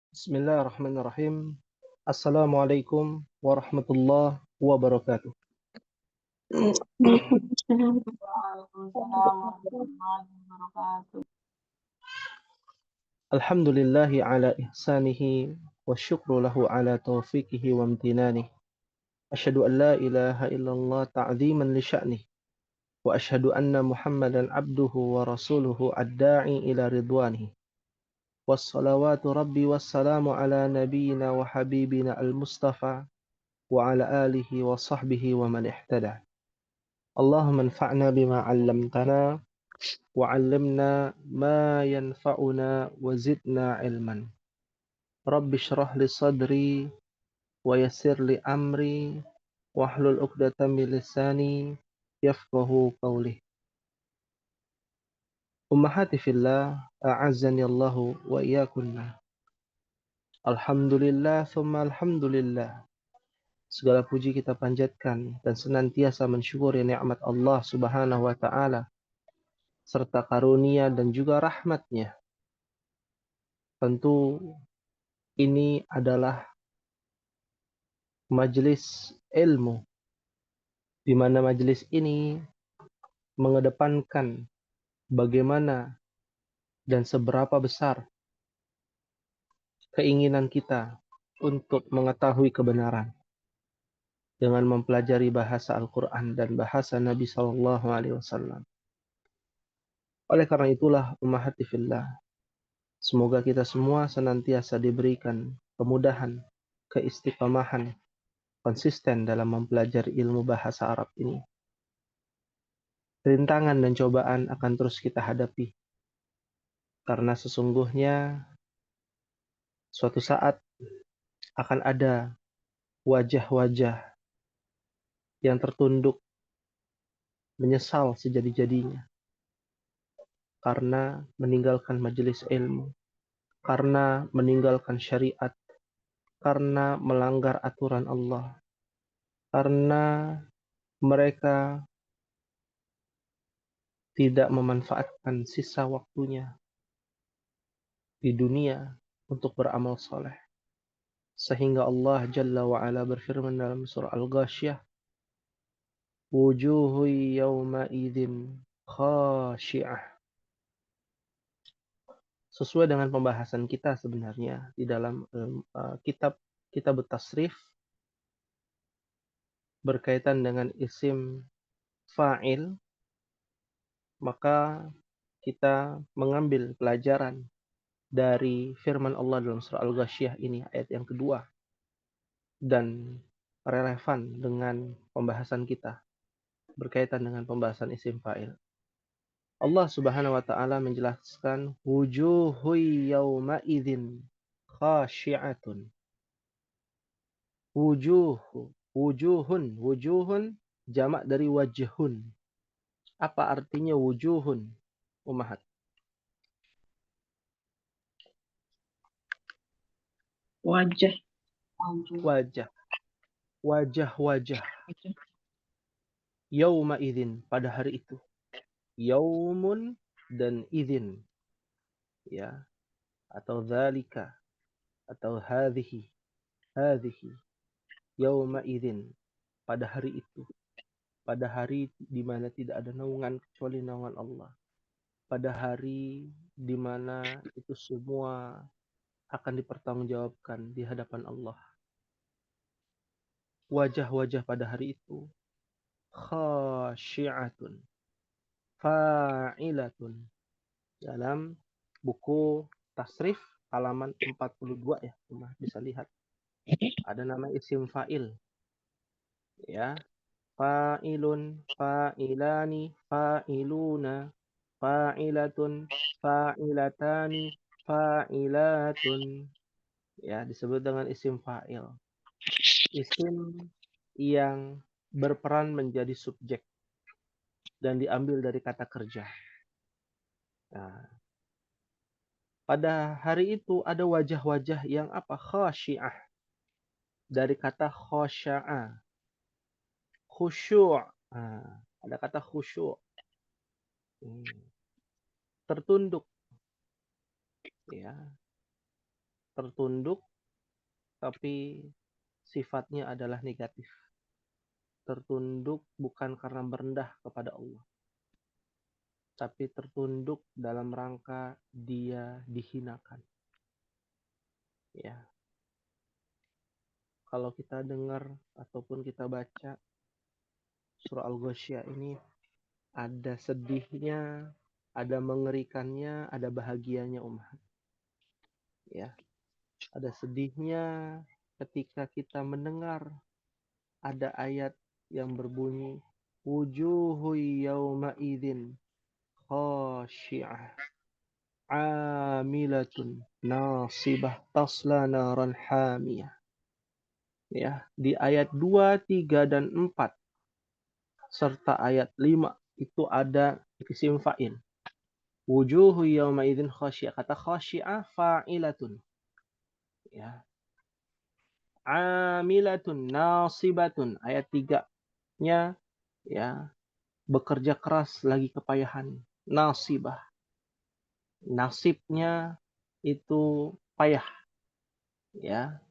Bismillahirrahmanirrahim. Assalamualaikum warahmatullahi wabarakatuh. Waalaikumsalam. Waalaikumsalam warahmatullahi wabarakatuh. Alhamdulillahi ala ihsanihi wa syukru lahu ala taufiqihi wa amtinanih. Asyhadu an la ilaha illallah ta'ziman li sya'nih. Wa asyhadu anna Muhammadan abduhu wa rasuluhu ad-da'i ila ridwanih. Wassalawatu rabbi wassalamu ala nabiyyina wa habibina al-mustafa wa ala alihi wa sahbihi wa man ihtada. Allahumma anfa'na bima 'allamtana وعلمنا ما ينفعنا وزدنا علما رب اشرح لي صدري ويسر لي أمري واحلل عقدة من لساني يفقه قولي أمهاتي في الله أعزني الله وإياكن. Alhamdulillah thumma alhamdulillah. Segala puji kita panjatkan dan senantiasa mensyukuri nikmat Allah Subhanahu wa taala serta karunia dan juga rahmatnya. Tentu ini adalah majelis ilmu, di mana majelis ini mengedepankan bagaimana dan seberapa besar keinginan kita untuk mengetahui kebenaran dengan mempelajari bahasa Al-Quran dan bahasa Nabi Sallallahu Alaihi Wasallam. Oleh karena itulah, ummahati fillah, semoga kita semua senantiasa diberikan kemudahan, keistiqamahan, konsisten dalam mempelajari ilmu bahasa Arab ini. Rintangan dan cobaan akan terus kita hadapi, karena sesungguhnya suatu saat akan ada wajah-wajah yang tertunduk menyesal sejadi-jadinya karena meninggalkan majelis ilmu, karena meninggalkan syariat, karena melanggar aturan Allah, karena mereka tidak memanfaatkan sisa waktunya di dunia untuk beramal soleh. Sehingga Allah Jalla wa'ala berfirman dalam surah Al-Ghasyiyah, wujuhu yawma idzin khashi'ah. Sesuai dengan pembahasan kita sebenarnya di dalam kitab tasrif berkaitan dengan isim fa'il, maka kita mengambil pelajaran dari firman Allah dalam surah Al-Ghasyiyah ini, ayat yang kedua, dan relevan dengan pembahasan kita berkaitan dengan pembahasan isim fa'il. Allah Subhanahu wa taala menjelaskan wujuhu yawma idzin khashi'atun. Wujuhun jamak dari wajhun. Apa artinya wujuhun, Ummahat? Wajah. Wajah. Wajah-wajah. Yauma idzin, pada hari itu. Yaumun dan idzin. Ya, atau dzalika, atau hadhihi. Hadhihi. Yauma idzin, pada hari itu. Pada hari di mana tidak ada naungan kecuali naungan Allah. Pada hari di mana itu semua akan dipertanggungjawabkan di hadapan Allah. Wajah-wajah pada hari itu khasyi'atun fa'ilatun. Dalam buku tasrif halaman 42 ya, bisa lihat. Ada nama isim fa'il. Ya. Fa'ilun, fa'ilani, fa'iluna, fa'ilatun, fa'ilatani, fa'ilatun. Ya, disebut dengan isim fa'il. Isim yang berperan menjadi subjek dan diambil dari kata kerja. Nah, pada hari itu ada wajah-wajah yang apa? Khasyi'ah. Dari kata khasya'a. Khusyuk. Nah, ada kata khusyuk. Tertunduk. Ya. tertunduk tapi sifatnya adalah negatif. Tertunduk bukan karena merendah kepada Allah, tapi tertunduk dalam rangka dia dihinakan. Ya. Kalau kita dengar ataupun kita baca surah Al-Ghasyiyah ini, ada sedihnya, ada mengerikannya, ada bahagianya umat. Ya. Ada sedihnya ketika kita mendengar ada ayat yang berbunyi wujuhu yawma idzin khashi'ah amilatun nasibah tasla naran hamiyah. Ya, di ayat 2, 3 dan 4 serta ayat 5 itu ada isim fa'il. Wujuhu yawma idzin khashi'ah. Kata khashi'ah fa'ilatun. Ya. Amilatun nasibatun. Ayat 3-nya ya, bekerja keras lagi kepayahan. Nasibah. Nasibnya itu payah. Ya.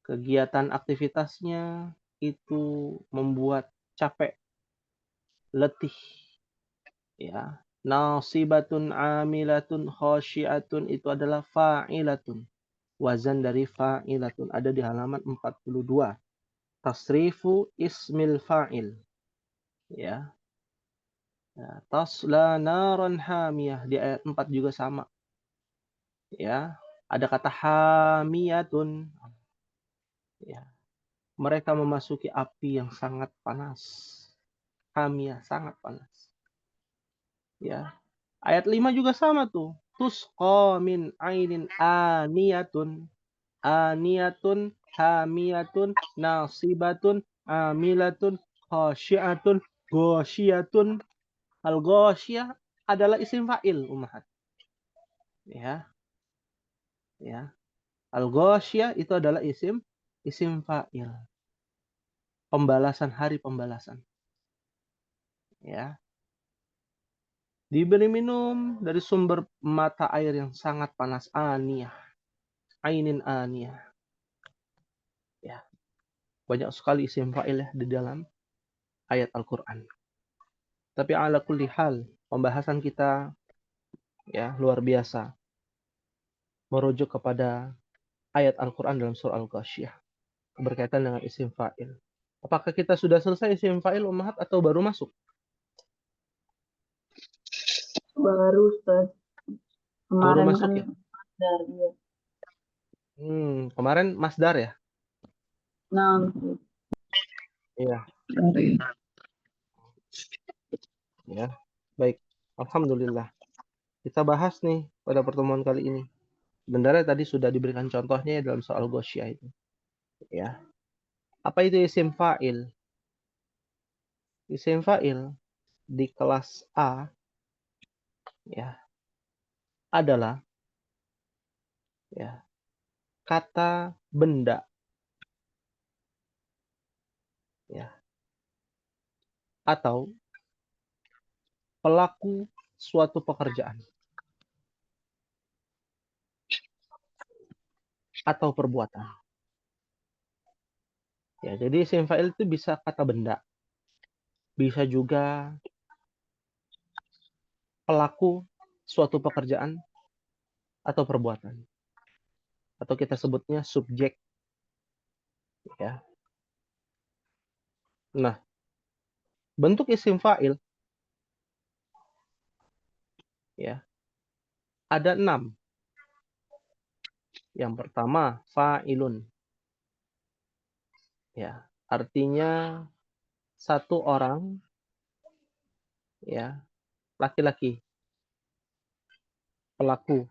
Kegiatan aktivitasnya itu membuat capek, letih. Ya. Nasibatun amilatun khasyiatun itu adalah fa'ilatun. Wazan dari fa'ilatun ada di halaman 42. Tasrifu ismil fa'il. Ya. Ya, tasla naran hamiyah di ayat 4 juga sama. Ya, ada kata hamiyatun. Ya. Mereka memasuki api yang sangat panas. Hamiyah, sangat panas. Ya. Ayat 5 juga sama tuh. Tusqa min ainin aniyatun. Aniyatun, hamiyatun, nasibatun, amilatun, khasyiatun, ghasyiyatun. Al-ghasyiyah adalah isim fa'il umat. Ya. Ya. Al-ghasyiyah itu adalah isim fa'il. Pembalasan, hari pembalasan. Ya. Diberi minum dari sumber mata air yang sangat panas, aniyah. Ainin aniyah. Ya. Banyak sekali isim fa'il ya di dalam ayat Al-Qur'an. Tapi ala kulli hal, pembahasan kita ya luar biasa. Merujuk kepada ayat Al-Qur'an dalam surah Al-Ghasyiyah berkaitan dengan isim fa'il. Apakah kita sudah selesai isim fa'il ummahat atau baru masuk? Baru Ustaz. Baru Kemarin masuk kan ya? dari Kemarin masdar ya? nah, Iya. dari Ya. Baik. Alhamdulillah. Kita bahas nih pada pertemuan kali ini. Sebenarnya tadi sudah diberikan contohnya dalam soal Ghasyiyah itu. Ya. Apa itu isim fa'il? Isim fa'il di kelas A ya adalah ya kata benda ya atau pelaku suatu pekerjaan atau perbuatan. Ya, jadi isim fa'il itu bisa kata benda, bisa juga pelaku suatu pekerjaan atau perbuatan. Atau kita sebutnya subjek. Ya. Nah, bentuk isim fa'il ya ada 6. Yang pertama fa'ilun. Ya, artinya satu orang ya, laki-laki, pelaku.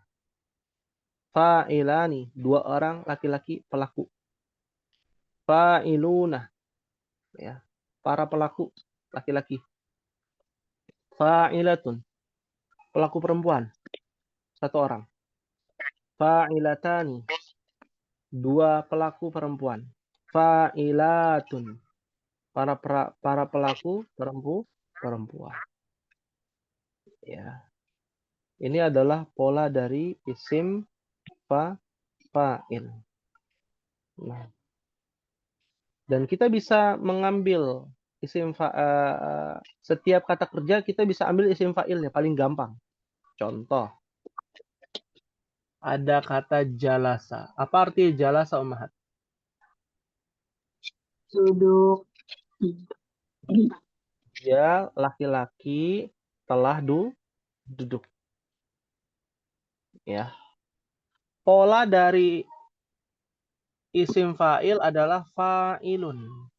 Fa'ilani, 2 orang laki-laki pelaku. Fa'iluna, ya, para pelaku laki-laki. Fa'ilatun, pelaku perempuan, 1 orang. Fa'ilatani, 2 pelaku perempuan. Fa'ilatun, para pelaku perempuan. Ya. Ini adalah pola dari isim fa'il. Nah, dan kita bisa mengambil setiap kata kerja kita bisa ambil isim fa'ilnya paling gampang. Contoh, ada kata jalasa. Apa arti jalasa, Ummahat? Duduk. Dia laki-laki telah duduk. Ya. Pola dari isim fa'il adalah fa'ilun.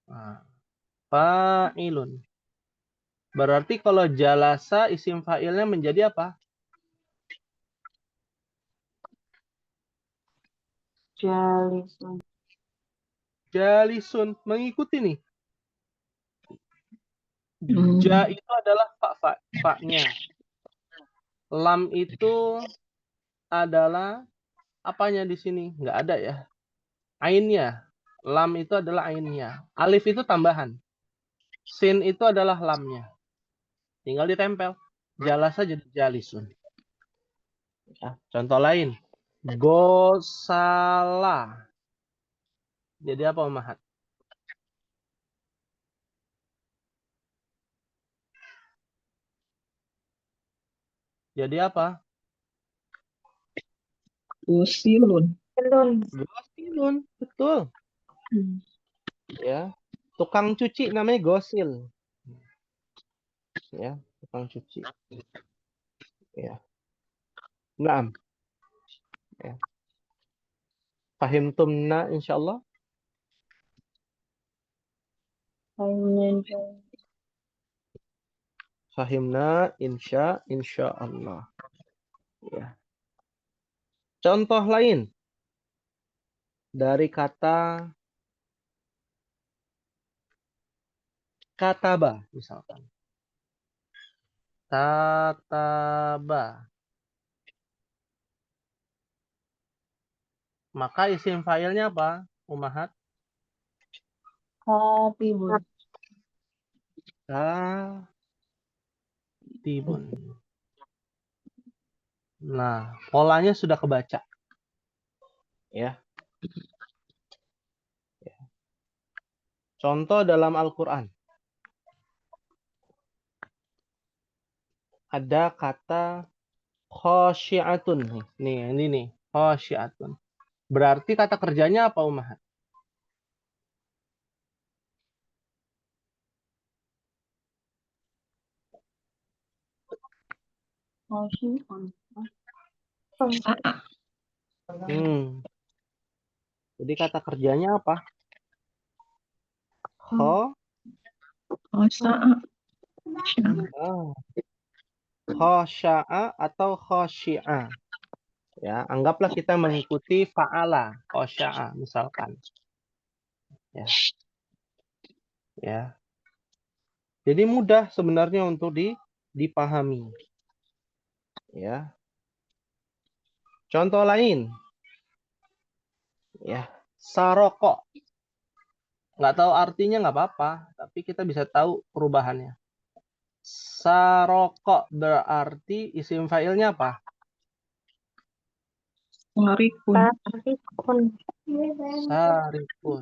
Nah, fa'ilun. Berarti kalau jalasa isim fa'ilnya menjadi apa? Jalisun. Jalisun. Mengikuti nih. Ja itu adalah fa-nya. Lam itu adalah apanya di sini? Nggak ada ya. Ainnya. Lam itu adalah ainnya. Alif itu tambahan. Sin itu adalah lamnya. Tinggal ditempel. Jalasa jadi jalisun. Ya, contoh lain. Gosala. Jadi apa, Ummahat? Jadi apa? Gosilun. Gosilun. Betul. Ya. Tukang cuci namanya gosil. Ya, tukang cuci. Ya. Naam. Ya. Fahimtumna insyaallah. Fahimna insyaallah. Ya. Contoh lain dari kata kataba misalkan. Kataba. Maka isim fa'ilnya apa, Ummahat? Katibun. Katibun. Nah, polanya sudah kebaca. Ya. Contoh dalam Al-Quran. Ada kata khosyi'atun. Nih, ini nih. Khosyi'atun. Berarti kata kerjanya apa, Ummahat? Khosyi'un. Jadi kata kerjanya apa? Khosya'a atau khosyi'a. Ya, anggaplah kita mengikuti fa'ala, khosya'a misalkan. Ya. Ya. Jadi mudah sebenarnya untuk dipahami. Ya. Contoh lain. Ya, saroko. Nggak tahu artinya nggak apa-apa, tapi kita bisa tahu perubahannya. Saroko berarti isim fa'ilnya apa? Sarikun. Sarikun.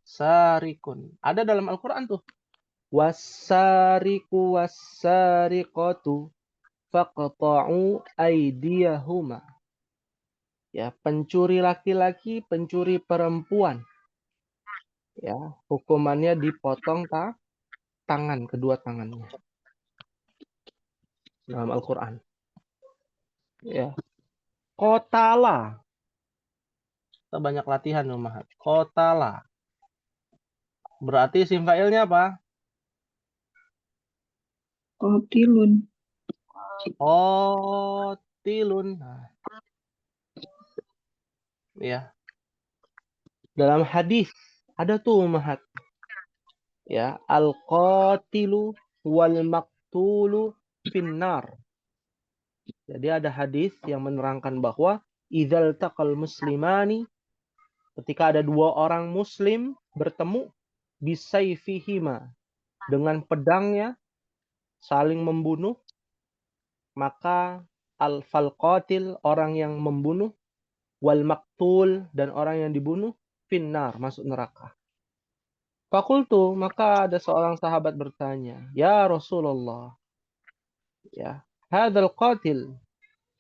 Sarikun. Ada dalam Al-Quran tuh. Wasariku wasariqatu faqta'u aydiyahuma. Ya, pencuri laki-laki, pencuri perempuan. Ya, hukumannya dipotong tangan, kedua tangannya. Dalam Al-Quran. Ya. Qatala. Kita banyak latihan, Ummahat. Qatala. Berarti isim fa'ilnya apa? Qatilun. Qatilun. Nah. Ya. Dalam hadis ada tuh, Ummahat. Ya, al-qatilu wal maqtulu finnar. Jadi ada hadis yang menerangkan bahwa idzal taqal muslimani, ketika ada dua orang muslim bertemu, bisayfihima, dengan pedangnya saling membunuh, maka al-falqatil, orang yang membunuh, wal maktul, dan orang yang dibunuh, finnar, masuk neraka. Fakultu, maka ada seorang sahabat bertanya, ya Rasulullah, ya, hadzal qatil,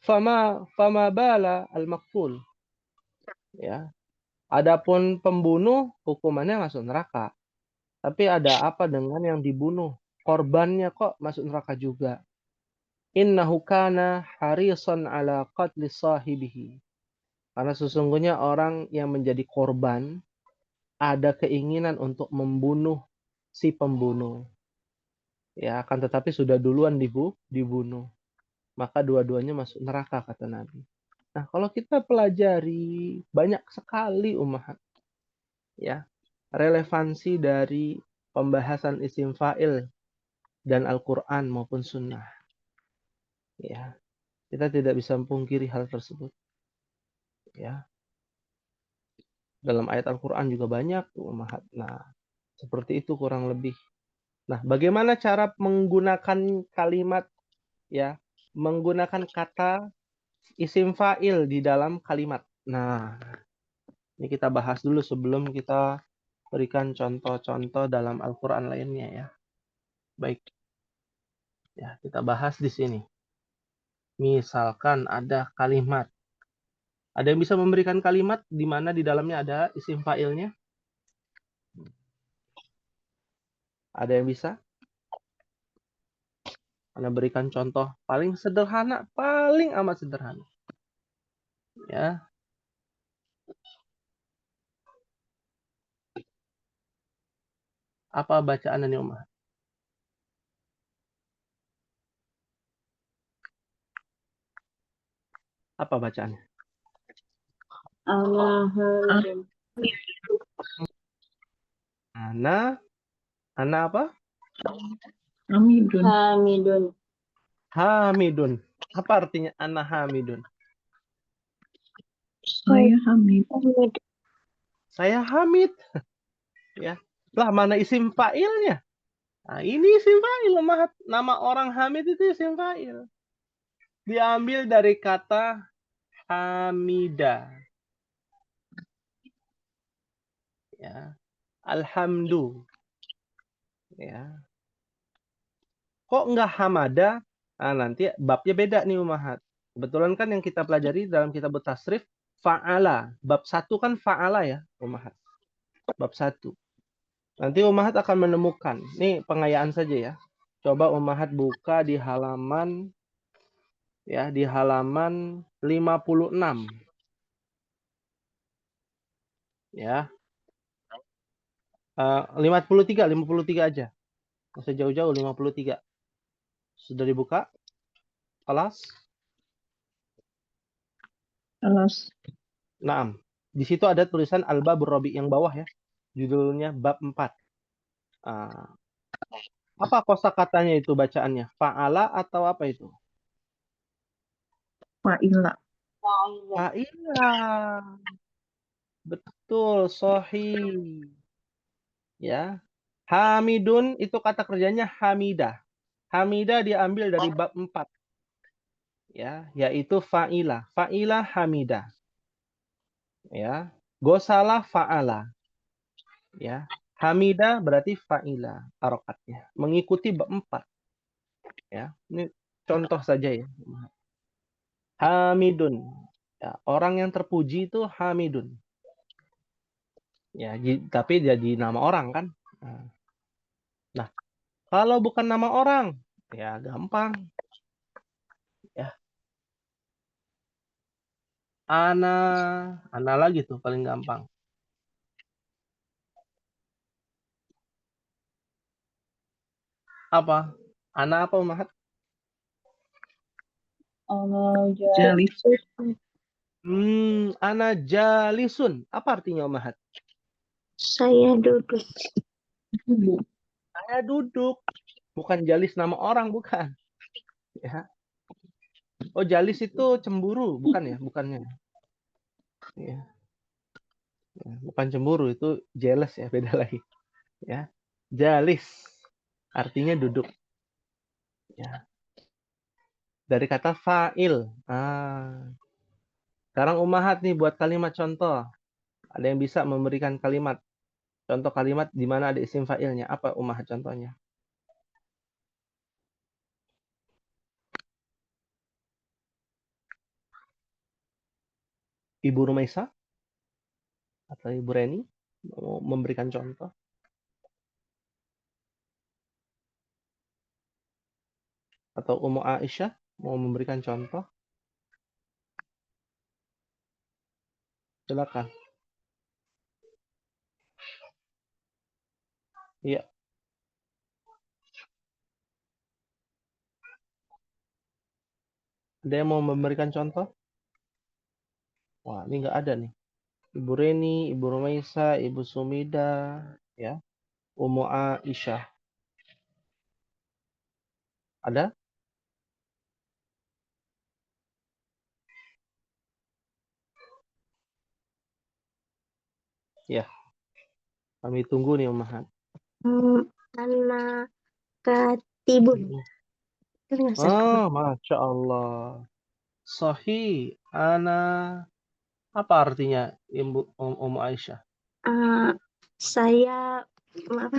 fama bala al-maktul. Ya, adapun pembunuh hukumannya masuk neraka. Tapi ada apa dengan yang dibunuh? Korbannya kok masuk neraka juga. Innahu kana harisan ala qatli sahibihi. Karena sesungguhnya orang yang menjadi korban ada keinginan untuk membunuh si pembunuh. Ya, akan tetapi sudah duluan dibunuh. Maka dua-duanya masuk neraka, kata Nabi. Nah, kalau kita pelajari banyak sekali ummahat, ya, relevansi dari pembahasan isim fa'il dan Al-Quran maupun sunnah. Ya, kita tidak bisa memungkiri hal tersebut. Ya, dalam ayat Al-Quran juga banyak ummahat. Nah, seperti itu kurang lebih. Nah, bagaimana cara menggunakan kalimat, ya, menggunakan kata isim fa'il di dalam kalimat. Nah, ini kita bahas dulu sebelum kita berikan contoh-contoh dalam Al-Quran lainnya, ya. Baik. Ya, kita bahas di sini. Misalkan ada kalimat. Ada yang bisa memberikan kalimat di mana di dalamnya ada isim fa'ilnya? Ada yang bisa? Anda berikan contoh paling sederhana, paling amat sederhana. Ya. Apa bacaan ini, Umar? Apa bacaannya? Hamidun. Ana apa? Hamidun. Hamidun. Hamidun. Apa artinya ana hamidun? Saya Hamid. Saya Hamid. Ya. Lah, mana isim fa'ilnya? Nah, ini isim fa'il, Umar. Nama orang Hamid itu isim fa'il. Diambil dari kata Hamida. Ya. Alhamdulillah. Ya. Kok enggak Hamada? Nah, nanti babnya beda nih Umahat. Kebetulan kan yang kita pelajari dalam kitab tasrif fa'ala. Bab 1 kan fa'ala ya, Umahat. Bab 1. Nanti Umahat akan menemukan. Nih pengayaan saja ya. Coba Umahat buka di halaman 56. Ya. 53 aja. Nggak usah jauh-jauh, 53. Sudah dibuka? Kelas? Alas. Naam. Di situ ada tulisan Al-Babur Rabi yang bawah ya. Judulnya bab 4. Apa kosakatanya itu bacaannya? Fa'ala atau apa itu? Fa'ila. Fa'ila. Betul, sahih. Ya. Hamidun itu kata kerjanya hamidah. Hamidah diambil dari bab 4. Ya, yaitu fa'ila. Fa'ila hamidah. Ya. Gosala fa'ala. Ya. Hamidah berarti fa'ila harokatnya. Mengikuti bab 4. Ya. Ini contoh saja ya. Hamidun. Ya, orang yang terpuji itu Hamidun. Ya, tapi jadi nama orang kan. Nah, kalau bukan nama orang, ya gampang. Ya. Ana lagi tuh paling gampang. Apa? Ana apa, Umahat? Ana Jalis. Ana jalisun. Apa artinya, Umahat? Saya duduk. Saya duduk. Bukan jalis nama orang, bukan. Ya. Oh, jalis itu cemburu, bukan ya? Bukannya. Ya. Bukan cemburu, itu jealous ya, beda lagi. Ya. Jalis artinya duduk. Ya. Dari kata fa'il. Sekarang Ummahat nih buat kalimat contoh. Ada yang bisa memberikan kalimat. Contoh kalimat di mana ada isim fa'ilnya. Apa Ummahat contohnya? Ibu Rumaisa? Atau Ibu Reni? Mau memberikan contoh? Atau Ummu Aisyah? Mau memberikan contoh? Silakan. Iya. Ada yang mau memberikan contoh? Wah, ini nggak ada nih. Ibu Reni, Ibu Rumaisa, Ibu Sumida, ya, Ummu Aisyah. Ada? Ya, kami tunggu nih Ummahat. Ana katibun. Itu nggak Oh, salah. Masya Allah. Sahih. Ana, apa artinya Ummu Aisyah? Saya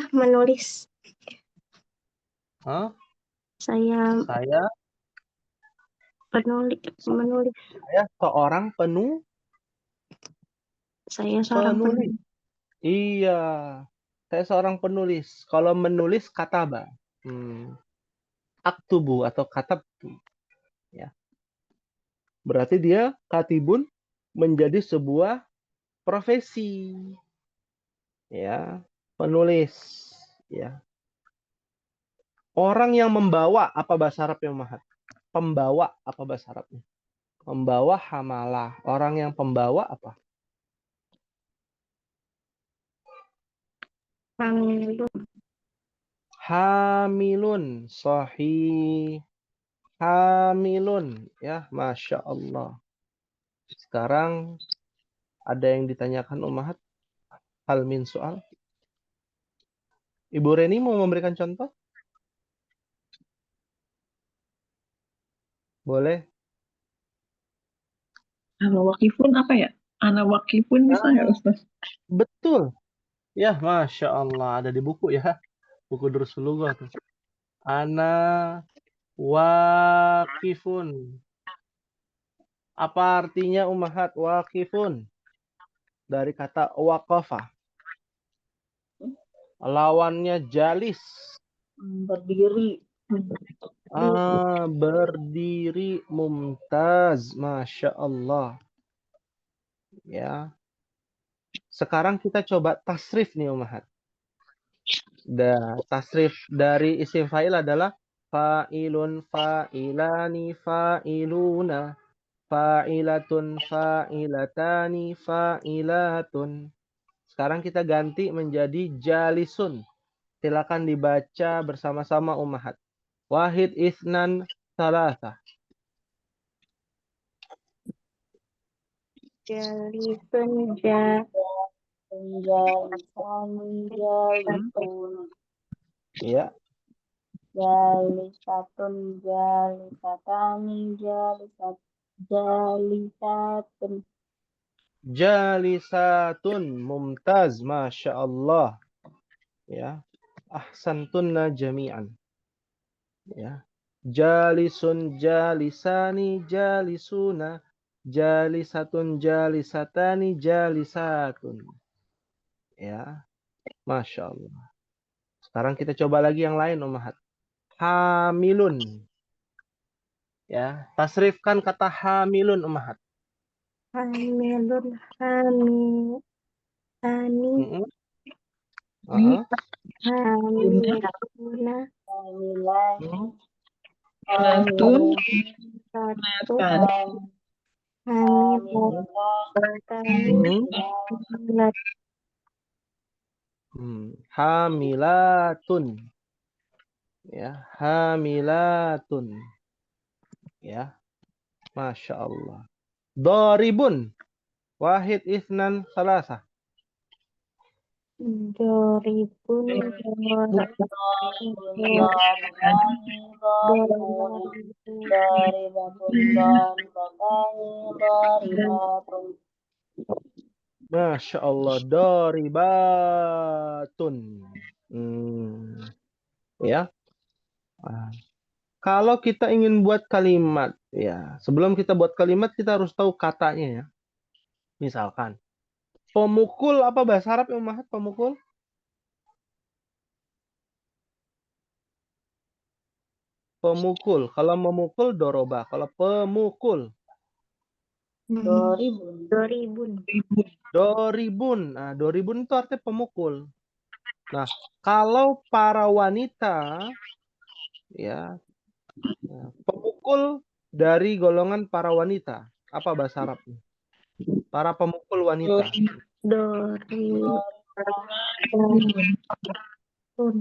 menulis. Hah? Saya Saya menulis. seorang penulis. Saya seorang penulis. Iya, saya seorang penulis. Kalau menulis kataba. Aktubu atau katabtu. Ya. Berarti dia katibun menjadi sebuah profesi. Ya, penulis. Ya. Orang yang membawa, apa bahasa Arabnya Mahat? Pembawa, apa bahasa Arabnya? Membawa hamalah. Orang yang pembawa apa? Hamilun. Sahih. Hamilun. Ya, Masya Allah. Sekarang ada yang ditanyakan Ummahat? Hal min soal. Ibu Reni mau memberikan contoh? Boleh. Ana wakifun apa ya? Ana wakifun bisa nggak Ustaz? Betul. Ya, Masya Allah. Ada di buku ya. Buku Durusul Lughah tuh. Ana wakifun. Apa artinya Ummahat wakifun? Dari kata waqafa. Lawannya jalis. Berdiri. Berdiri. Mumtaz. Masya Allah. Ya. Sekarang kita coba tasrif nih Ummahat. Tasrif dari isim fa'il adalah fa'ilun, fa'ilani, fa'iluna, fa'ilatun, fa'ilatani, fa'ilatun. Sekarang kita ganti menjadi jalisun. Silakan dibaca bersama-sama Ummahat. Wahid, isnan, salasa. Jalisun Ya. jalisatun jalisatani jalisatun. Jalisatun, mumtaz, Masya Allah. Ya. Ahsantunna jami'an. Ya. Jalisun, jalisani, jalisuna, jalisatun, jalisatani, jalisatun. Ya, Masya Allah. Sekarang kita coba lagi yang lain, Ummahat. Hamilun. Ya, tasrifkan kata hamilun, Ummahat. Hamilun Mm-mm. hamiluna Milatun. satu Hamilatun. Ya, hamilatun. Ya, Masya Allah. Doribun. Wahid, isnan, salasa. Doribun. Masya Allah, doribatun. Ya. Nah, kalau kita ingin buat kalimat, ya, sebelum kita buat kalimat kita harus tahu katanya ya. Misalkan, pemukul apa bahasa Arab yang mahat pemukul? Pemukul. Kalau memukul doroba. Kalau pemukul Doribun. doribun. Nah, doribun itu artinya pemukul. Nah, kalau para wanita ya, pemukul dari golongan para wanita. Apa bahasa Arabnya? Para pemukul wanita. Doribun.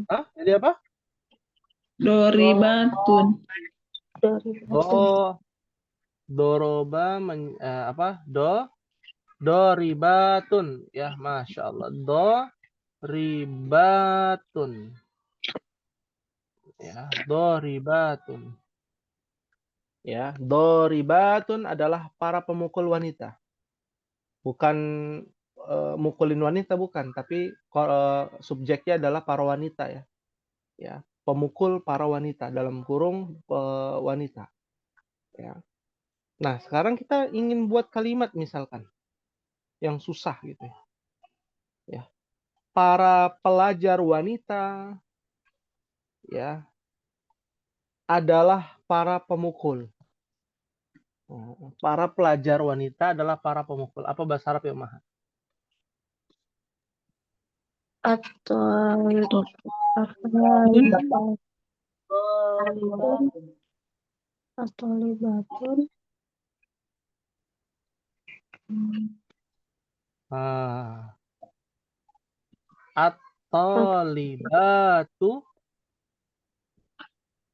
Hah? Jadi apa? Doribatun. Oh, doroba doribatun ya, masya Allah, doribatun ya, doribatun ya, doribatun adalah para pemukul wanita, bukan mukulin wanita, bukan, tapi subjeknya adalah para wanita ya, ya, pemukul para wanita dalam kurung wanita ya. Nah, sekarang kita ingin buat kalimat misalkan yang susah gitu ya. Para pelajar wanita ya adalah para pemukul. Para pelajar wanita adalah para pemukul. Apa bahasa Arab yang mahal? Atolibatun. At-talibatu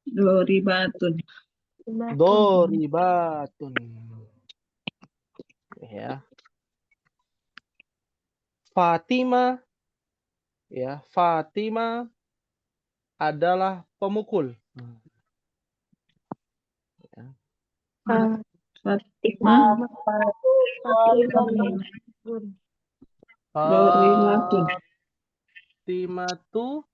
Doribatun. doribatun. Ya. Fatima ya, Fatima adalah pemukul. Ya. Fatimah. Doribatun. Fatimatu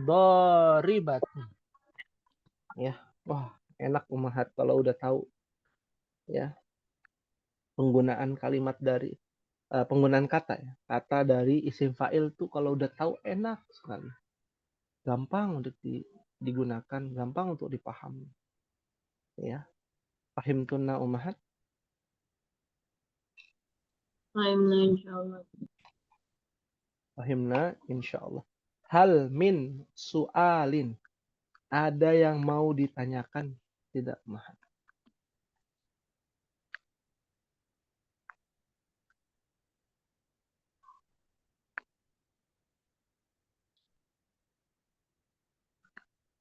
doribatun. Ya, wah, enak umahat kalau udah tahu ya penggunaan kalimat dari penggunaan kata ya, kata dari isim fa'il tuh kalau udah tahu enak sekali, gampang untuk digunakan, gampang untuk dipahami ya. Fahimtunna umahat? Fahimna insyaallah. Hal min su'alin, ada yang mau ditanyakan tidak umahat?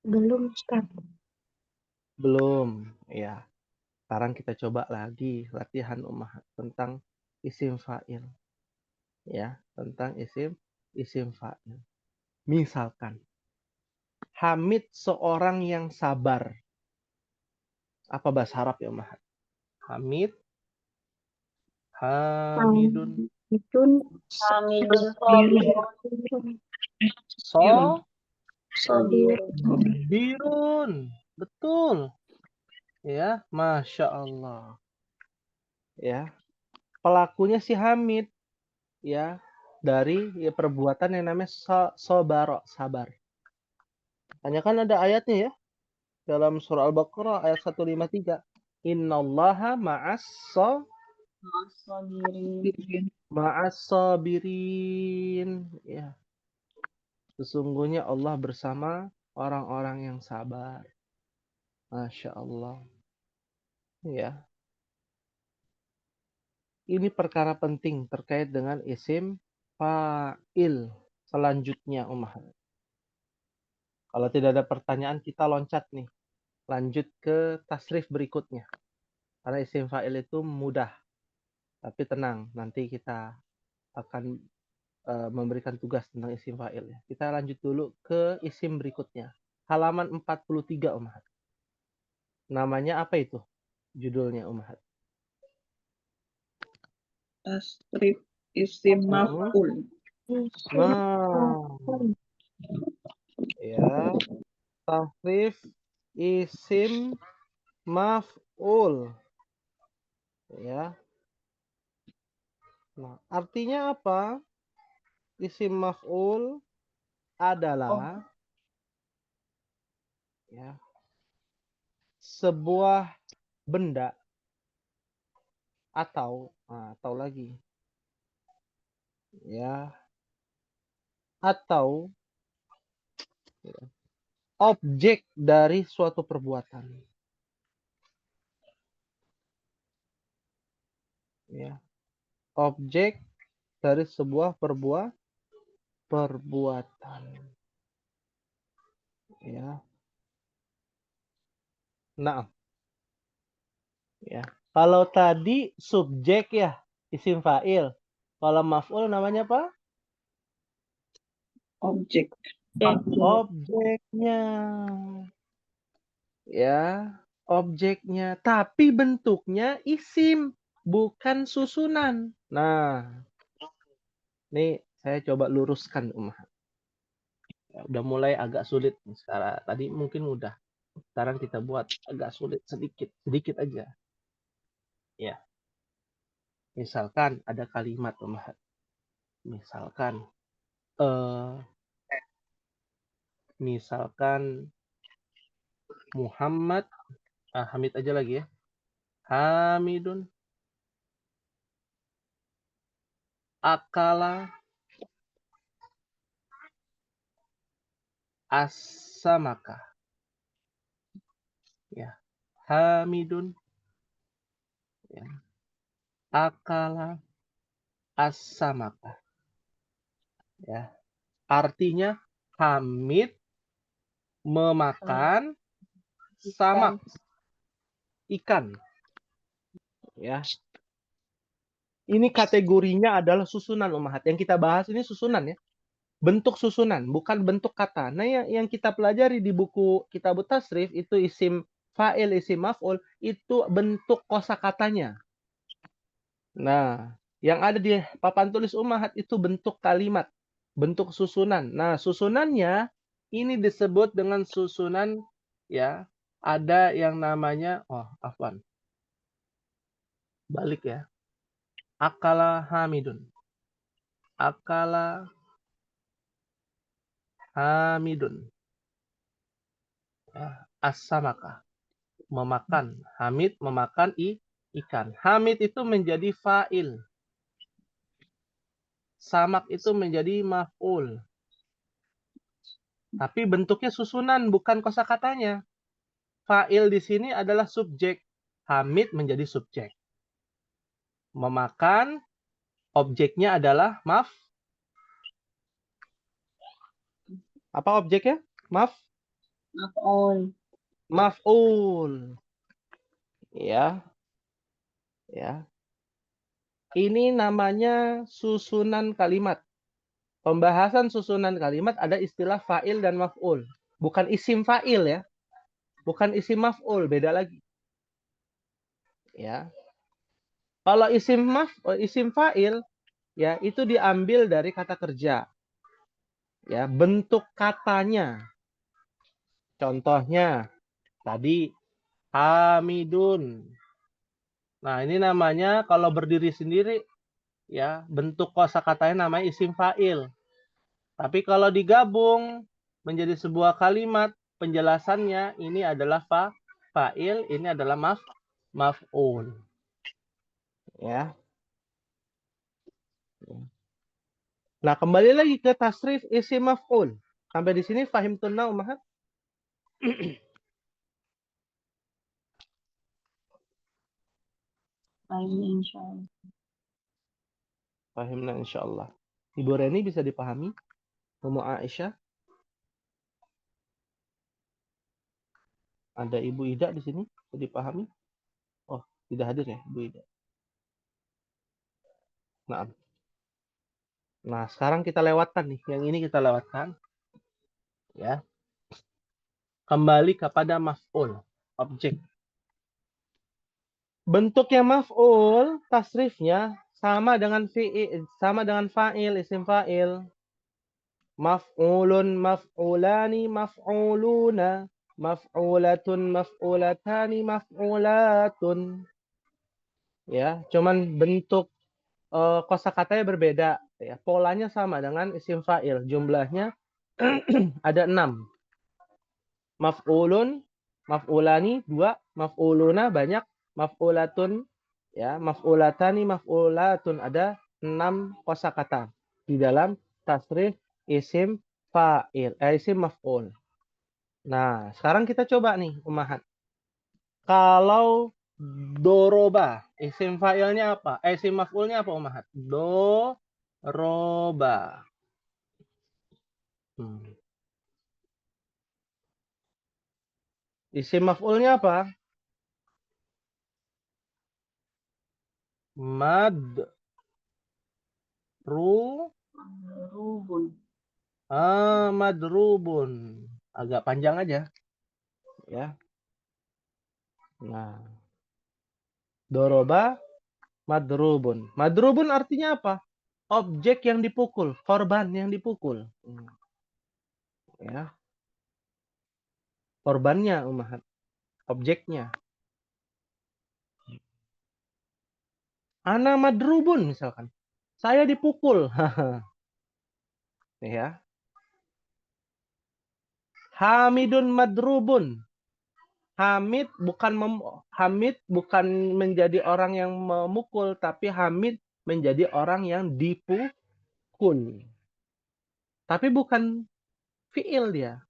Belum, Ustaz. Belum ya. Sekarang kita coba lagi latihan umahat tentang isim fa'il ya, tentang isim fa'il. Misalkan Hamid seorang yang sabar. Apa bahasa Arab ya umahat? Hamid Hamidun Sobirun. Betul. Ya, Masya Allah. Ya, pelakunya si Hamid. Ya, dari ya, perbuatan yang namanya sobaro, sabar. Tanyakan ada ayatnya ya. Dalam surah Al-Baqarah ayat 153. Innallaha ma'as-sabirin. Ya. Sesungguhnya Allah bersama orang-orang yang sabar. Masya Allah. Ya. Ini perkara penting terkait dengan isim fa'il. Selanjutnya, Ummah. Kalau tidak ada pertanyaan, kita loncat nih. Lanjut ke tasrif berikutnya. Karena isim fa'il itu mudah. Tapi tenang, nanti kita akan memberikan tugas tentang isim fa'il ya. Kita lanjut dulu ke isim berikutnya. Halaman 43 Ummahat. Namanya apa itu? Judulnya Ummahat. Tasrif isim maf'ul. Nah, ya, tasrif isim maf'ul. Ya. Nah, artinya apa? Isim maf'ul adalah ya, sebuah benda atau lagi ya, atau ya, objek dari suatu perbuatan. Ya, objek dari sebuah perbuatan. Ya. Nah, ya. Kalau tadi subjek ya, isim fa'il. Kalau maf'ul namanya apa? Objek. Objeknya. Ya, objeknya. Tapi bentuknya isim, bukan susunan. Nah, ini saya coba luruskan, Ummahat. Ya, udah mulai agak sulit nih sekarang. Tadi mungkin mudah. Sekarang kita buat agak sulit sedikit aja. Ya, misalkan ada kalimat, Ummahat. Misalkan Muhammad, Hamid aja lagi ya. Hamidun akala asamaka. Ya, Hamidun ya, akala asamaka. Ya, artinya Hamid memakan samak, ikan. Ya, ini kategorinya adalah susunan, Ummahat. Yang kita bahas ini susunan ya. Bentuk susunan, bukan bentuk kata. Nah, yang kita pelajari di buku Kitabut Tasrif itu isim fa'il, isim maf'ul, itu bentuk kosakatanya. Nah, yang ada di papan tulis Ummahat itu bentuk kalimat, bentuk susunan. Nah, susunannya ini disebut dengan susunan ya. Ada yang namanya afwan. Balik ya. Akala hamidun. Akala hamidun. Ya, asamaka. Memakan. Hamid memakan ikan. Hamid itu menjadi fa'il. Samak itu menjadi maf'ul. Tapi bentuknya susunan, bukan kosakatanya. Fa'il di sini adalah subjek. Hamid menjadi subjek. Memakan, objeknya adalah apa objeknya? Maf'ul. Ya. Ya. Ini namanya susunan kalimat. Pembahasan susunan kalimat ada istilah fa'il dan maf'ul. Bukan isim fa'il ya. Bukan isim maf'ul, beda lagi. Ya. Kalau isim fa'il ya itu diambil dari kata kerja. Ya, bentuk katanya. Contohnya tadi Hamidun. Nah, ini namanya kalau berdiri sendiri ya, bentuk kosakatanya namanya isim fa'il. Tapi kalau digabung menjadi sebuah kalimat, penjelasannya ini adalah fa'il, ini adalah maf'ul. Ya. Nah, kembali lagi ke tasrif isim maf'ul. Sampai di sini fahim tunna Ummahat? Insyaallah. Fahimna insyaallah. Ibu Reni bisa dipahami? Ummu Aisyah? Ada Ibu Ida di sini? Bisa dipahami? Oh, tidak hadir ya Ibu Ida. Nah, sekarang kita lewatkan nih. Yang ini kita lewatkan. Ya. Kembali kepada maf'ul, objek. Bentuknya maf'ul, tasrifnya sama dengan fa'il, isim fa'il. Maf'ulun, maf'ulani, maf'uluna, maf'ulatun, maf'ulatani, maf'ulatun. Ya, cuman bentuk kosakatanya berbeda. Ya, polanya sama dengan isim fa'il. Jumlahnya ada 6. Maf'ulun, maf'ulani 2, maf'uluna banyak, maf'ulatun ya, maf'ulatani, maf'ulatun ada 6 kosakata di dalam tasrif isim fa'il, isim maf'ul. Nah, sekarang kita coba nih, ummahat. Kalau doroba, isim fa'ilnya apa? Isim maf'ulnya apa, ummahat? Doroba. Isim maf'ulnya apa? Madrubun. Madrubun. Agak panjang aja. Ya. Nah. Doroba madrubun. Madrubun artinya apa? Objek yang dipukul, korban yang dipukul. Ya. Korbannya, ummahat. Objeknya. Ana madrubun misalkan. Saya dipukul. Ya. Hamidun madrubun. Hamid bukan menjadi orang yang memukul, tapi Hamid menjadi orang yang dipukul. Tapi bukan fi'il dia.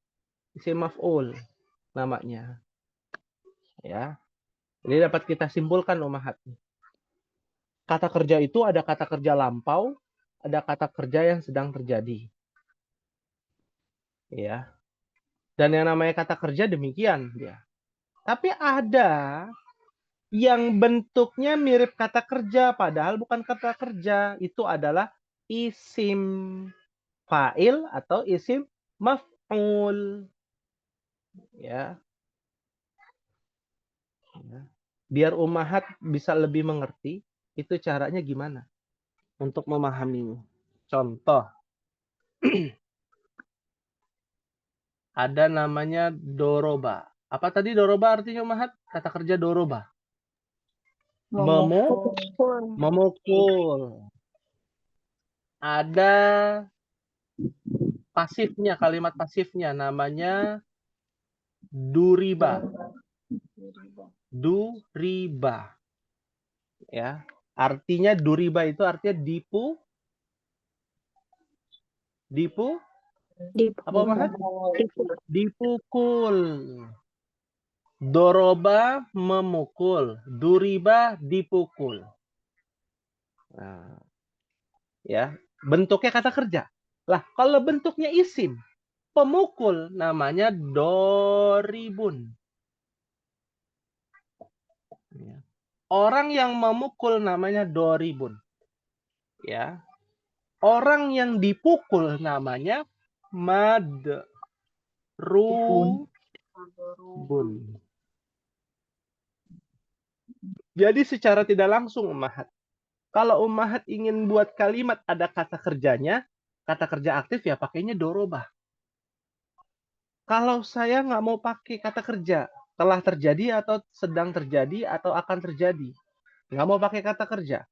Isim maf'ul namanya. Ya. Jadi dapat kita simpulkan, ummahat. Kata kerja itu ada kata kerja lampau, ada kata kerja yang sedang terjadi. Ya. Dan yang namanya kata kerja demikian dia. Tapi ada yang bentuknya mirip kata kerja padahal bukan kata kerja. Itu adalah isim fa'il atau isim maf'ul. Ya. Biar ummahat bisa lebih mengerti, itu caranya gimana untuk memahaminya. Contoh, ada namanya doroba. Apa tadi doroba artinya, ummahat? Kata kerja doroba. Memukul. Ada pasifnya, kalimat pasifnya namanya duriba. Duriba. Ya. Artinya duriba itu artinya apa, ummahat? Dipukul. Doroba memukul, duriba dipukul. Nah, ya, bentuknya kata kerja. Lah, kalau bentuknya isim, pemukul namanya doribun. Orang yang memukul namanya doribun. Ya. Orang yang dipukul namanya madrubun. Jadi secara tidak langsung, ummahat, kalau ummahat ingin buat kalimat ada kata kerjanya, kata kerja aktif ya pakainya doroba. Kalau saya nggak mau pakai kata kerja, telah terjadi atau sedang terjadi atau akan terjadi, nggak mau pakai kata kerja,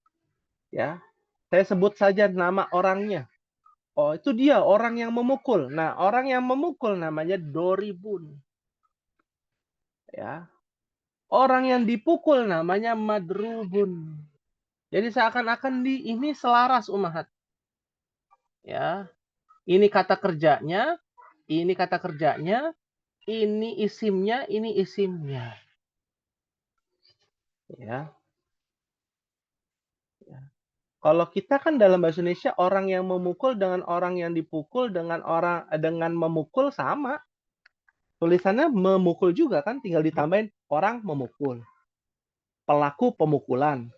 ya, saya sebut saja nama orangnya. Oh, itu dia orang yang memukul. Nah, orang yang memukul namanya doribun. Ya. Orang yang dipukul namanya madrubun. Jadi seakan-akan ini selaras, ummahat. Ya. Ini kata kerjanya, ini kata kerjanya, ini isimnya, ini isimnya. Ya. Ya. Kalau kita kan dalam bahasa Indonesia orang yang memukul dengan orang yang dipukul dengan memukul sama. Tulisannya memukul juga kan, tinggal ditambahin orang memukul. Pelaku pemukulan.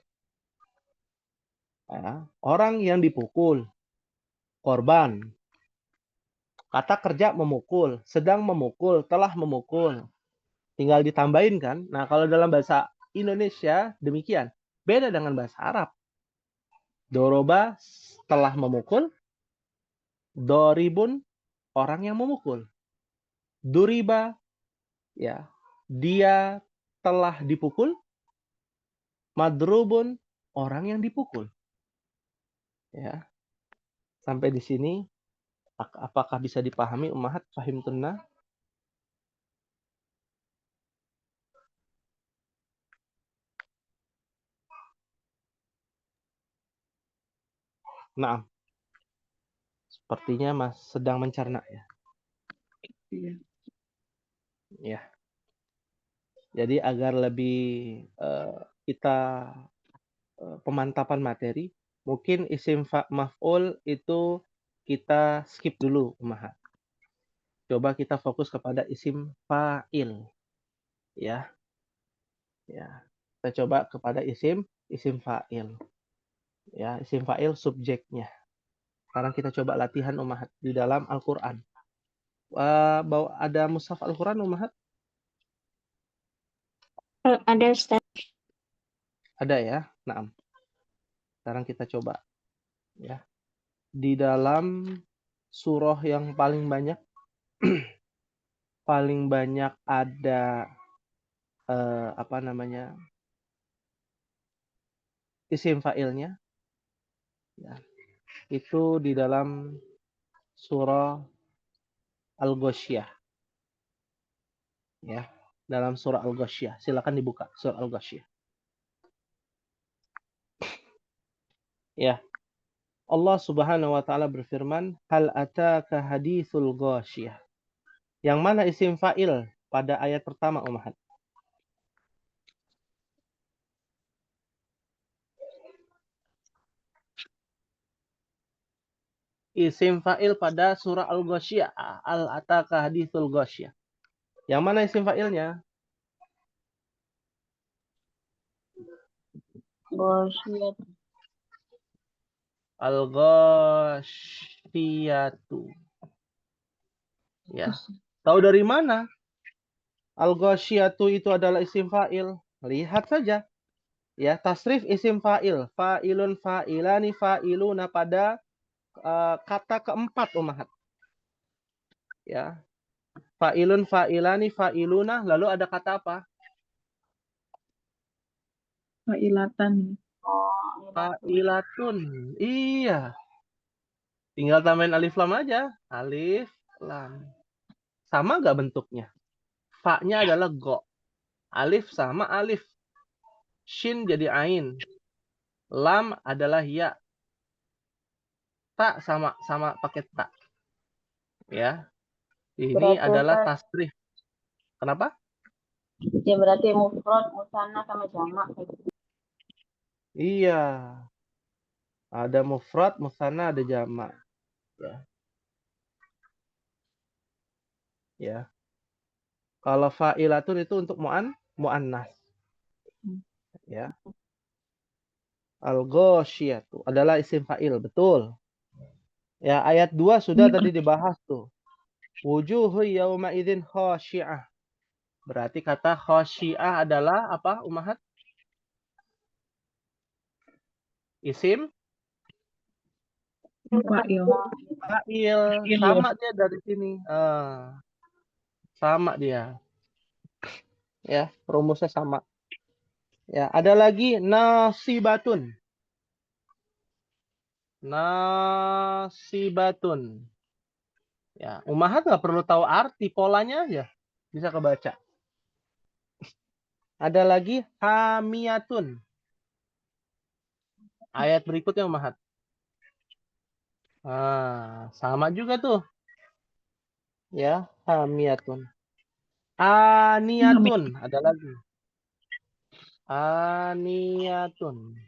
Ya, orang yang dipukul, korban. Kata kerja memukul, sedang memukul, telah memukul. Tinggal ditambahin kan. Nah, kalau dalam bahasa Indonesia demikian. Beda dengan bahasa Arab. Doroba telah memukul, doribun orang yang memukul. Duriba ya, dia telah dipukul, madrubun orang yang dipukul. Ya. Sampai di sini apakah bisa dipahami ummahat fahimtunna? Nah, sepertinya Mas sedang mencerna ya. Iya. Ya. Jadi agar lebih kita pemantapan materi, mungkin isim maf'ul itu kita skip dulu, ummahat. Coba kita fokus kepada isim fa'il. Ya. Ya. Kita coba kepada isim fa'il. Ya, isim fa'il subjeknya. Sekarang kita coba latihan ummahat di dalam Al-Qur'an. Bawa ada mushaf Al-Qur'an ummahat? Ada Ustaz. Ada ya. Nah, sekarang kita coba ya. Di dalam surah yang paling banyak ada apa namanya? Isim fa'ilnya. Ya. Itu di dalam surah Al-Ghasyiyah. Ya, dalam surah Al-Ghasyiyah. Silakan dibuka surah Al-Ghasyiyah. Ya. Allah Subhanahu wa taala berfirman, "Hal ataka haditsul ghasyiyah." Yang mana isim fa'il pada ayat pertama, ummahat? Isim fa'il pada surah Al-Ghasyiyah, Al ataka haditsul ghasyiyah. Yang mana isim fa'ilnya? Ghasyiyah. Al-Ghasyiyatu. Ya. Tahu dari mana? Al-Ghasyiyatu itu adalah isim fa'il. Lihat saja. Ya, tasrif isim fa'il. Fa'ilun, fa'ilani, fa'iluna pada kata keempat, ummahat. Ya. Fa'ilun, fa'ilani, fa'iluna. Lalu ada kata apa? Fa'ilatan. Fa'ilatun. Iya. Tinggal tambahin alif lam aja. Alif lam. Sama nggak bentuknya? Fa-nya adalah go. Alif sama alif. Shin jadi ain. Lam adalah ya. Ta sama pakai ta. Ya. Ini Berarti adalah Ustaz, tasrif. Kenapa? ya berarti mufrad, musanna sama jamak. Iya. Ada mufrad, musanna, ada jamak. Ya. Ya. Kalau fa'ilatun itu untuk mu'annas. Ya. Al-ghasyiyatu adalah isim fa'il, betul. Ya, ayat 2 sudah Ini tadi dibahas tuh. Wujuhu yauma idzin khasyi'ah. Berarti kata khasyi'ah adalah apa, ummahat? Isim fa'il. fa'il. Sama dia dari sini. Sama dia. Ya, rumusnya sama. Ya, ada lagi nasibatun. Nasibatun. Ya, ummahat nggak perlu tahu arti, polanya aja bisa kebaca. Ada lagi hamiyatun. Ayat berikutnya, ummahat. Sama juga tuh. Ya, hamiyatun. Aniyatun, ada lagi. Aniyatun.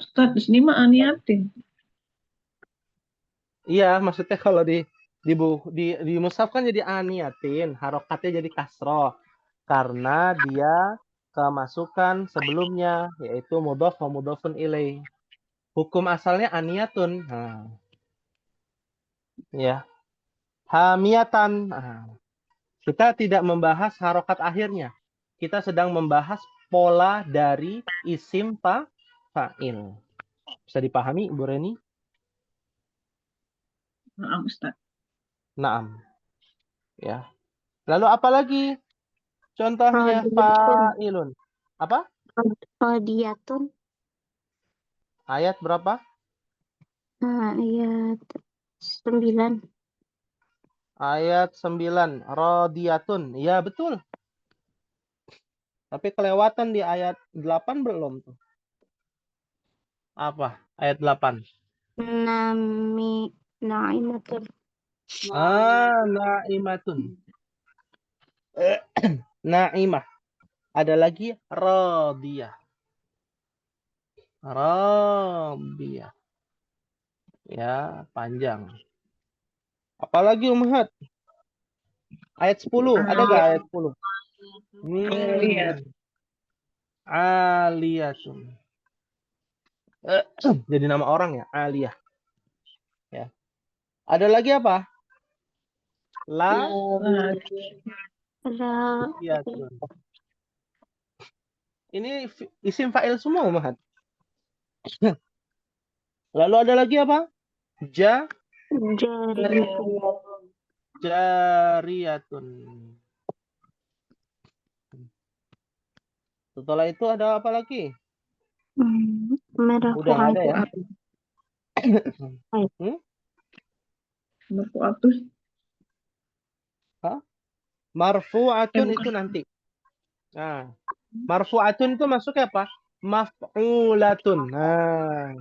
Ustaz, di sini mah aniatin. Iya, maksudnya kalau di mushaf kan jadi aniyatin, harokatnya jadi kasroh. Karena dia kemasukan sebelumnya, yaitu mudhaf wa mudhafun ilaih. Hukum asalnya aniyatun. Nah, ya. Hamiyatan. Nah, kita tidak membahas harokat akhirnya. Kita sedang membahas pola dari isim fa'il. Bisa dipahami, Bu Reni? Maaf, Ustaz. Naam. Ya. Lalu apa lagi? Contohnya Radiyatun. fa'ilun. Apa? Radiyatun. Ayat berapa? Ayat 9. Ayat 9. Radiyatun. Ya, betul. Tapi kelewatan di ayat 8 belum tuh. Apa? Ayat 8. Na'imatun. Na'imatun. Na'imah. Ada lagi radiyah. Radiyah. Ya, panjang. Apalagi Ummahat? Ayat 10. Ada gak ayat 10? Aliyah. Aliyatun. Jadi nama orang ya, Aliyah. Ya. Ada lagi apa? Radiyatun. Ini isim fa'il semua, Ummahat. Lalu ada lagi apa? Jariyatun. Setelah itu ada apa lagi? Udah nggak ada ya? Marfu'atun. Marfu'atun itu nanti. Nah, marfu'atun itu masuknya apa? Maf'ulatun. Nah,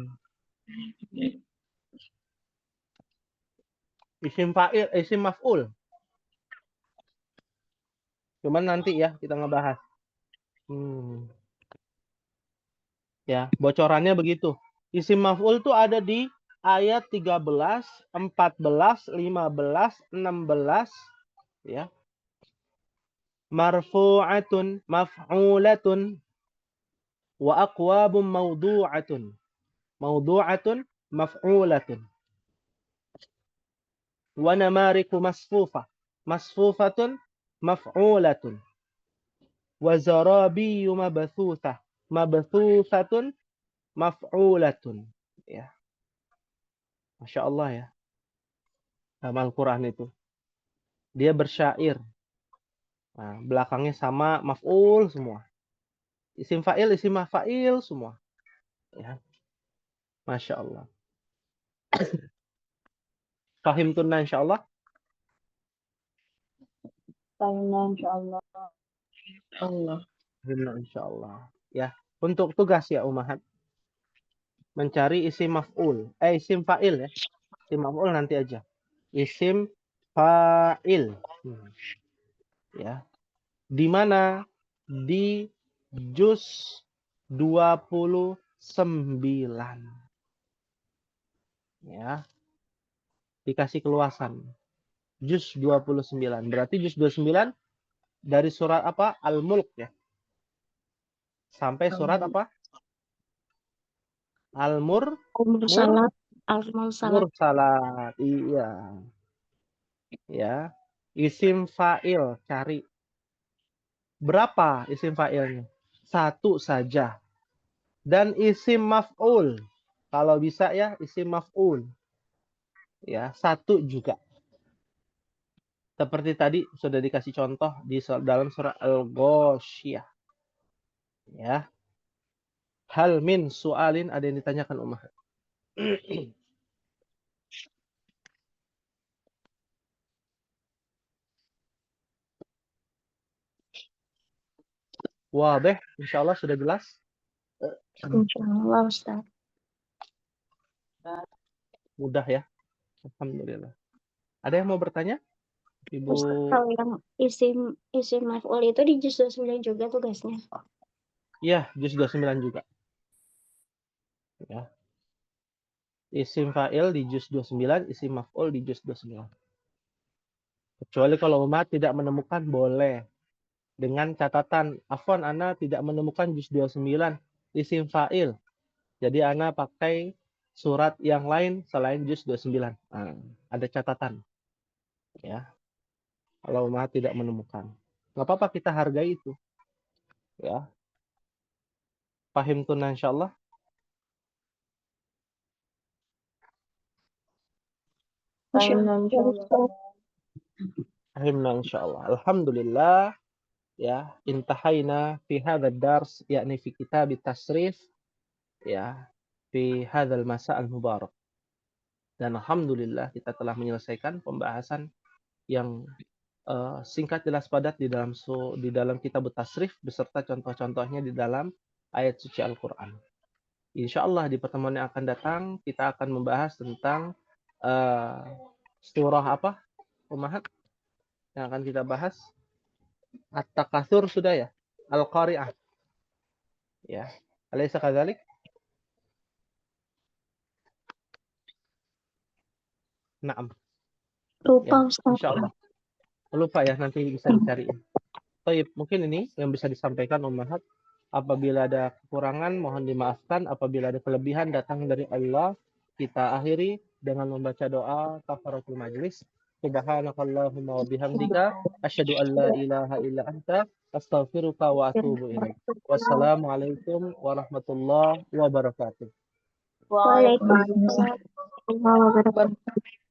isim fa'il, isim maf'ul. Cuman nanti ya kita ngebahas. Ya, bocorannya begitu. Isim maf'ul tuh ada di ayat 13, 14, 15, 16 ya. Marfu'atun, maf'ulatun, wa aqwabun mawdu'atun. Mawdu'atun, maf'ulatun. Wa namariku masfufah. Masfufatun, maf'ulatun. Wa zarabiyu mabthuthah. Mabthuthatun, maf'ulatun. Ya. Masya Allah ya. Dalam Al-Quran itu. Dia bersyair. Nah, belakangnya sama maf'ul semua. Isim fa'il, isim maf'il semua. Ya. Masya Allah. Fahim tunna insya Allah. Fahimna insyaallah. Allah. Fahimna insya Allah. Ya. Untuk tugas ya Ummahat. Mencari isim maf'ul. Isim fa'il ya. Isim maf'ul nanti aja. Isim fa'il. Ya. Di mana? Di juz 29. Ya. Dikasih keluasan. Juz 29. Berarti juz 29 dari surat apa? Al-Mulk ya. Sampai surat apa? Al-Mursalat. Mursalat. Iya. Ya. Isim fa'il cari. Berapa isim fa'ilnya? Satu saja. Dan isim maf'ul. Kalau bisa ya isim maf'ul. Ya, satu juga. Seperti tadi sudah dikasih contoh di dalam surah Al-Ghasyiyah. Ya. Hal min su'alin, ada yang ditanyakan Ummah. Wadih, insyaallah sudah jelas. Insyaallah Ustaz. Mudah ya. Alhamdulillah. Ada yang mau bertanya? Ibu. Ustaz, kalau yang isim maf'ul itu di juz 29 juga tugasnya. Iya, juz 29 juga. Ya. Isim fa'il di juz 29, isim maf'ul di juz 29. Kecuali kalau umat tidak menemukan, boleh. Dengan catatan, Afwan, Ana tidak menemukan juz 29, isim fa'il. Jadi Ana pakai surat yang lain selain juz 29. Nah, ada catatan ya. Kalau ummahat tidak menemukan, nggak apa-apa, kita hargai itu ya. Pahim tuh insyaallah. Fahimna insyaallah. Fahimna insyaallah. Alhamdulillah ya, intahaina fi hadzal dars yakni fi kitab at-tasrif ya, fi hadzal masa al-mubarak. Dan alhamdulillah kita telah menyelesaikan pembahasan yang singkat jelas padat di dalam kitab at-tasrif beserta contoh-contohnya di dalam ayat suci Al-Qur'an. Insyaallah di pertemuan yang akan datang kita akan membahas tentang surah apa, Ummahat, yang akan kita bahas? At-Takatsur sudah ya? Al-Qari'ah. Ya. Alaysa kadzalik? Naam. Lupa Ya, Ustaz. insyaallah. Lupa ya, nanti bisa dicariin. Baik, mungkin ini yang bisa disampaikan Ummahat. Apabila ada kekurangan mohon dimaafkan, apabila ada kelebihan datang dari Allah. Kita akhiri dengan membaca doa kafaratul majlis. Subhanakallahumma wa bihamdika asyhadu an la ilaha illa anta astaghfiruka wa atubu ilaik. Wassalamualaikum warahmatullahi wabarakatuh. Waalaikumsalam. Waalaikumsalam warahmatullahi wabarakatuh.